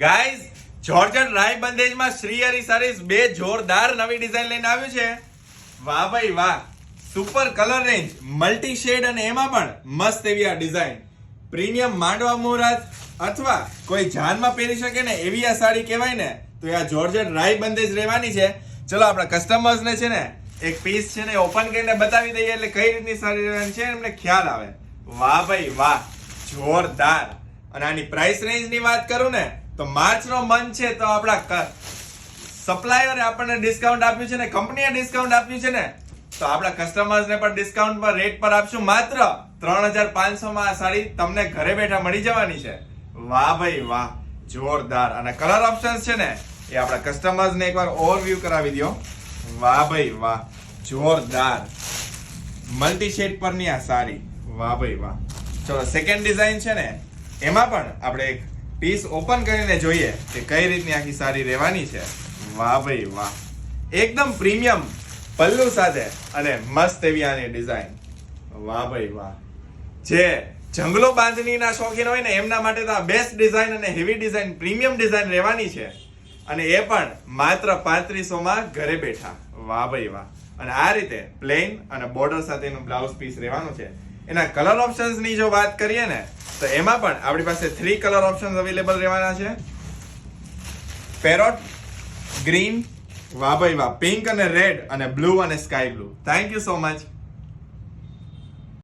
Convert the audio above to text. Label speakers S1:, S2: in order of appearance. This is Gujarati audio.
S1: ગાઈઝ, જોર્જટ રાય બંધેજમાં શ્રી હરિ સારીઝ બે જોરદાર નવી ડિઝાઇન લઈને આવ્યું છે. વાહ ભાઈ વાહ, super colour range, multi shade અને એમાં પણ મસ્ત એવી આ ડિઝાઇન. પ્રીમિયમ માંડવા મુહૂર્ત અથવા કોઈ જાનમાં પહેરી શકે ને એવી આ સાડી કહેવાય ને, તો આ જોર્જટ રાય બંધેજ રહેવાની છે. ચલો આપણા કસ્ટમર્સને છે ને એક પીસ છે ને ઓપન કરીને બતાવી દઈએ એટલે કઈ રીતની સાડી રહેવાની છે એમને ખ્યાલ આવે. વાહ ભાઈ વાહ, જોરદાર. અને આની પ્રાઇસ રેન્જની વાત કરું ને તો માર્ચનો મંથ છે તો આપણા સપ્લાયરે આપણને ડિસ્કાઉન્ટ આપ્યું છે ને, કંપનીએ ડિસ્કાઉન્ટ આપ્યું છે ને, તો આપણા કસ્ટમર્સને પણ ડિસ્કાઉન્ટ પર રેટ પર આપશું. માત્ર 3500 માં આ સાડી તમને ઘરે બેઠા મળી જવાની છે. વાહ ભાઈ વાહ, જોરદાર. અને કલર ઓપ્શન્સ છે ને એ આપણા કસ્ટમર્સને એકવાર ઓવરવ્યુ કરાવી દો. વાહ ભાઈ વાહ, જોરદાર. મલ્ટી શેડ પરની આ સાડી. વાહ ભાઈ વાહ. ચલો સેકન્ડ ડિઝાઇન છે ને એમાં પણ આપણે એક પીસ ઓપન કરીને જોઈએ કે કઈ રીતની આખી સાડી રહેવાની છે. વાહ ભાઈ વાહ, એકદમ પ્રીમિયમ પલ્લુ સાથે અને મસ્ત એવી આની ડિઝાઇન. વાહ ભાઈ વાહ. જે જંગલો બાંધણીના શોખીન હોય ને એમના માટે તો આ બેસ્ટ ડિઝાઇન અને હેવી ડિઝાઇન, પ્રીમિયમ ડિઝાઇન રહેવાની છે. અને એ પણ માત્ર 3500 માં ઘરે બેઠા. વાહ ભાઈ વાહ. અને આ રીતે પ્લેન અને બોર્ડર સાથેનું બ્લાઉઝ પીસ રહેવાનું છે. એના કલર ઓપ્શન્સની જો વાત કરીએ ને તો એમાં પણ આપણી પાસે 3 કલર ઓપ્શન્સ અવેલેબલ રહેવાના છે. પેરોટ ગ્રીન, વાહ ભાઈ વાહ, પિંક અને રેડ અને બ્લુ અને sky blue. Thank you so much.